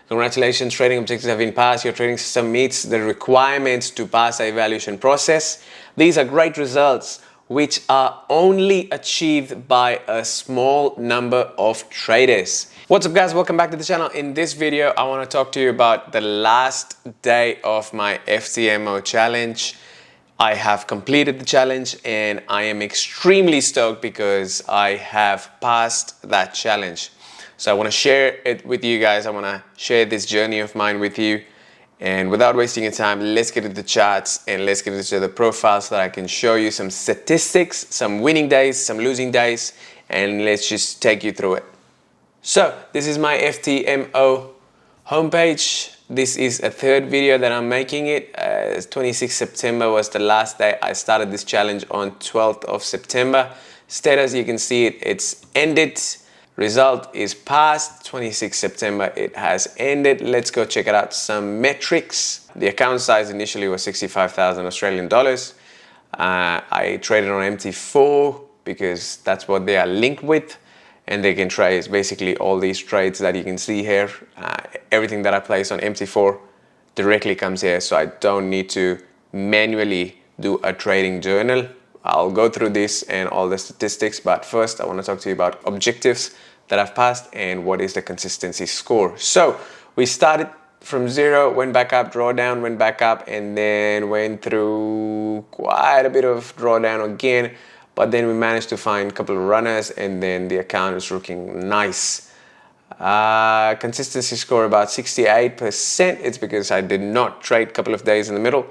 Congratulations, trading objectives have been passed. Your trading system meets the requirements to pass the evaluation process. These are great results which are only achieved by a small number of traders. What's up guys, welcome back to the channel. In this video, I want to talk to you about the last day of my FTMO challenge. I have completed the challenge and I am extremely stoked because I have passed that challenge. So I want to share it with you guys. I want to share this journey of mine with you. And without wasting your time, let's get into the charts and let's get into the profiles so that I can show you some statistics, some winning days, some losing days, and let's just take you through it. So this is my FTMO homepage. This is a third video that I'm making it. 26th September was the last day. I started this challenge on 12th of September. Status, you can see it, it's ended. Result is passed. 26th September, it has ended. Let's go check it out. Some metrics. The account size initially was 65,000 Australian dollars. I traded on MT4 because that's what they are linked with. And they can trade basically all these trades that you can see here. Everything that I place on MT4 directly comes here, so I don't need to manually do a trading journal. I'll go through this and all the statistics, but first I want to talk to you about objectives that I've passed and what is the consistency score. So we started from zero, went back up, drawdown, went back up, and then went through quite a bit of drawdown again. But then we managed to find a couple of runners and then the account is looking nice. Consistency score about 68%. It's because I did not trade a couple of days in the middle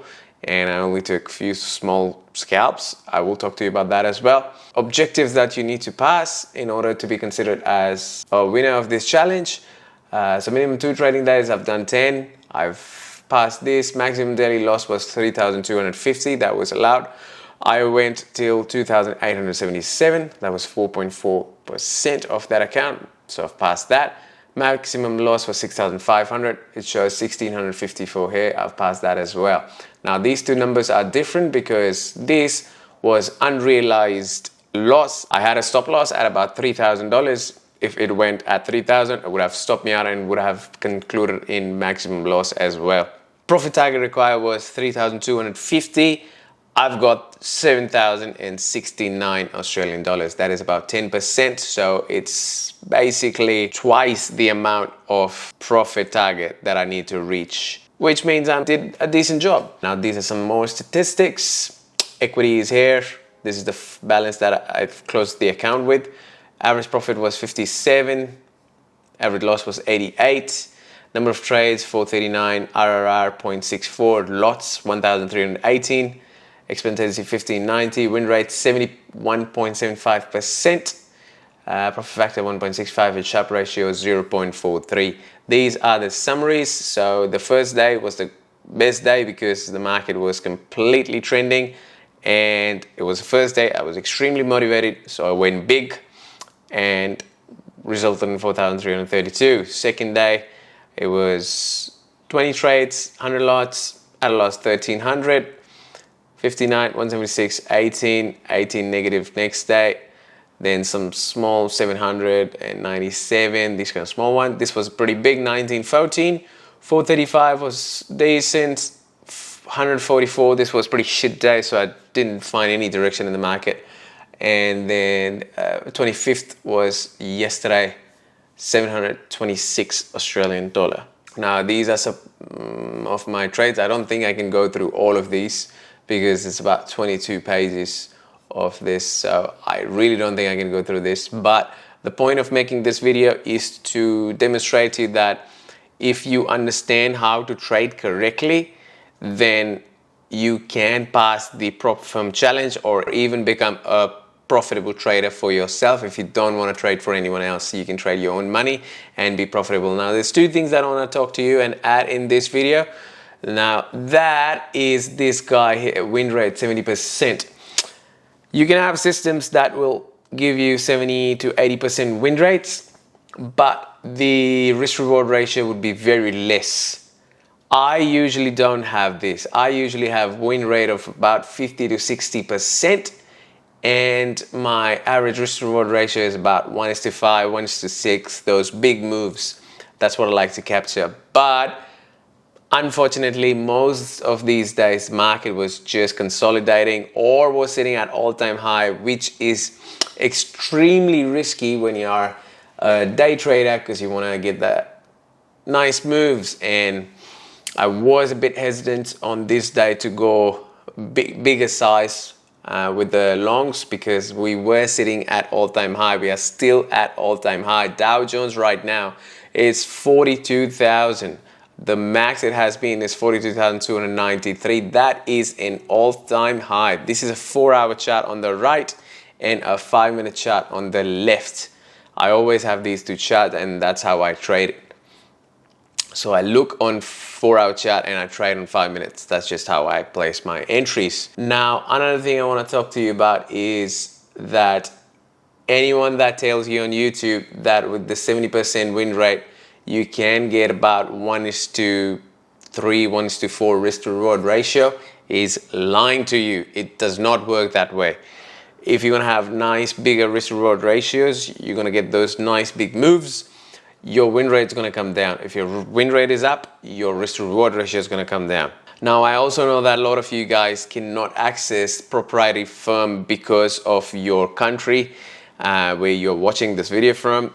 and I only took a few small scalps. I will talk to you about that as well. Objectives that you need to pass in order to be considered as a winner of this challenge. So minimum 2 trading days, I've done 10. I've passed this. Maximum daily loss was 3,250. That was allowed. I went till 2,877. That was 4.4% of that account. So I've passed that. Maximum loss was 6,500. It shows 1,654 here. I've passed that as well. Now these two numbers are different because this was unrealized loss. I had a stop loss at about $3,000. If it went at 3,000, it would have stopped me out and would have concluded in maximum loss as well. Profit target required was 3,250. I've got 7,069 Australian dollars. That is about 10%. So it's basically twice the amount of profit target that I need to reach, which means I did a decent job. Now these are some more statistics. Equity is here. This is the balance that I've closed the account with. Average profit was 57. Average loss was 88. Number of trades 439. RRR 0.64. Lots 1,318. Expectancy 1590, win rate 71.75%, profit factor 1.65, and Sharpe ratio 0.43. These are the summaries. So the first day was the best day because the market was completely trending and it was the first day. I was extremely motivated, so I went big and resulted in 4,332. Second day, it was 20 trades, 100 lots, at a loss 1,300. 59, 176, 18 negative next day. Then some small 797, this kind of small one. This was pretty big, 1914. 435 was decent. 144, this was pretty shit day, so I didn't find any direction in the market. And then 25th was yesterday, 726 Australian dollar. Now these are some of my trades. I don't think I can go through all of these because it's about 22 pages of this, so I really don't think I can go through this. But the point of making this video is to demonstrate to you that if you understand how to trade correctly, then you can pass the Prop Firm challenge or even become a profitable trader for yourself. If you don't want to trade for anyone else, you can trade your own money and be profitable. Now there's two things that I want to talk to you and add in this video. Now that is this guy here, win rate 70%. You can have systems that will give you 70 to 80% win rates, but the risk reward ratio would be very less. I usually don't have this. I usually have win rate of about 50 to 60%, and my average risk reward ratio is about 1:5, 1:6, those big moves. That's what I like to capture. But unfortunately, most of these days, market was just consolidating or was sitting at all-time high, which is extremely risky when you are a day trader because you want to get that nice moves. And I was a bit hesitant on this day to go bigger size with the longs because we were sitting at all-time high. We are still at all-time high. Dow Jones right now is 42,000. The max it has been is 42,293. That is an all-time high. This is a 4-hour chart on the right and a 5-minute chart on the left. I always have these two charts, and that's how I trade it. So I look on 4-hour chart and I trade on 5 minutes. That's just how I place my entries. Now, another thing I want to talk to you about is that anyone that tells you on YouTube that with the 70% win rate, you can get about 1:3, 1:4 risk to reward ratio is lying to you. It does not work that way. If you're gonna have nice bigger risk to reward ratios, you're gonna get those nice big moves, your win rate is gonna come down. If your win rate is up, your risk to reward ratio is gonna come down. Now, I also know that a lot of you guys cannot access proprietary firm because of your country where you're watching this video from.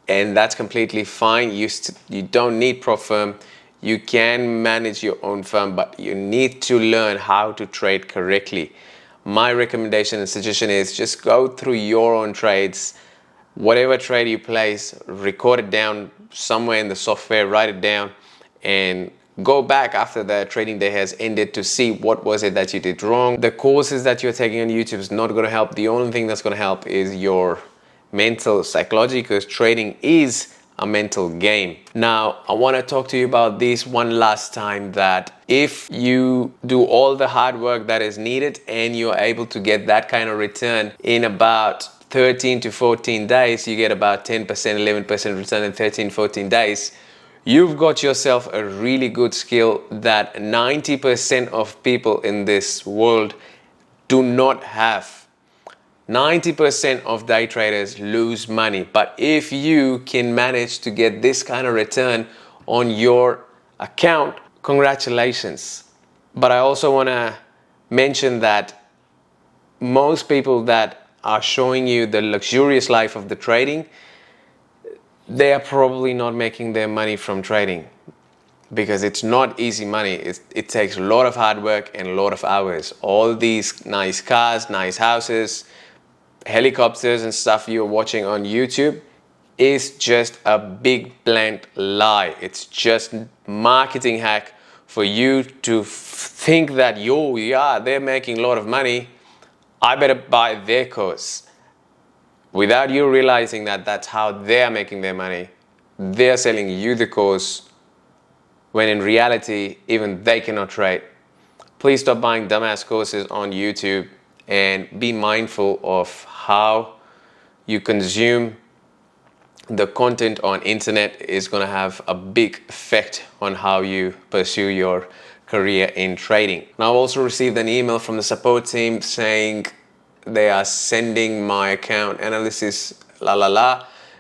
And that's completely fine. You don't need prop firm. You can manage your own firm, but you need to learn how to trade correctly. My recommendation and suggestion is just go through your own trades. Whatever trade you place, record it down somewhere in the software, write it down, and go back after the trading day has ended to see what was it that you did wrong. The courses that you're taking on YouTube is not going to help. The only thing that's going to help is your mental psychology, because trading is a mental game. Now, I want to talk to you about this one last time, that if you do all the hard work that is needed and you're able to get that kind of return in about 13 to 14 days, you get about 10%, 11% return in 13, 14 days. You've got yourself a really good skill that 90% of people in this world do not have. 90% of day traders lose money, but if you can manage to get this kind of return on your account, congratulations. But I also want to mention that most people that are showing you the luxurious life of the trading, they are probably not making their money from trading, because it's not easy money. It takes a lot of hard work and a lot of hours. All these nice cars, nice houses, helicopters and stuff you're watching on YouTube is just a big blank lie. It's just marketing hack for you to think that they're making a lot of money, I better buy their course, without you realizing that that's how they're making their money. They're selling you the course when in reality even they cannot trade. Please stop buying dumbass courses on YouTube and be mindful of how you consume the content on internet. Is going to have a big effect on how you pursue your career in trading. Now, I've also received an email from the support team saying they are sending my account analysis,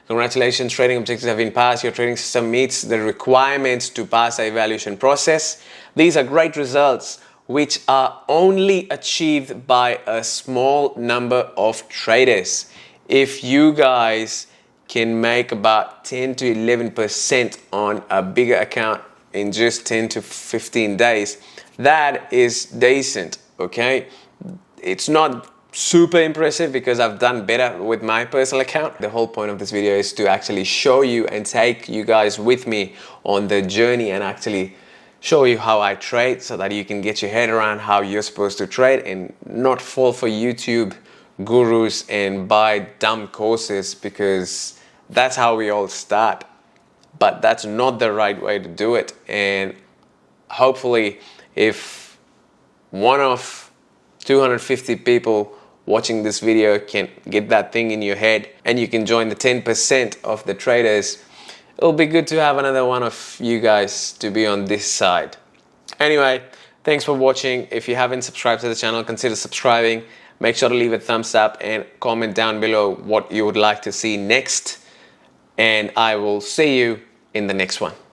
Congratulations, trading objectives have been passed. Your trading system meets the requirements to pass the evaluation process. These are great results which are only achieved by a small number of traders. If you guys can make about 10 to 11% on a bigger account in just 10 to 15 days, that is decent, okay? It's not super impressive because I've done better with my personal account. The whole point of this video is to actually show you and take you guys with me on the journey and actually show you how I trade, so that you can get your head around how you're supposed to trade and not fall for YouTube gurus and buy dumb courses, because that's how we all start. But that's not the right way to do it. And hopefully, if one of 250 people watching this video can get that thing in your head and you can join the 10% of the traders, it'll be good to have another one of you guys to be on this side. Anyway, thanks for watching. If you haven't subscribed to the channel, consider subscribing. Make sure to leave a thumbs up and comment down below what you would like to see next. and I will see you in the next one.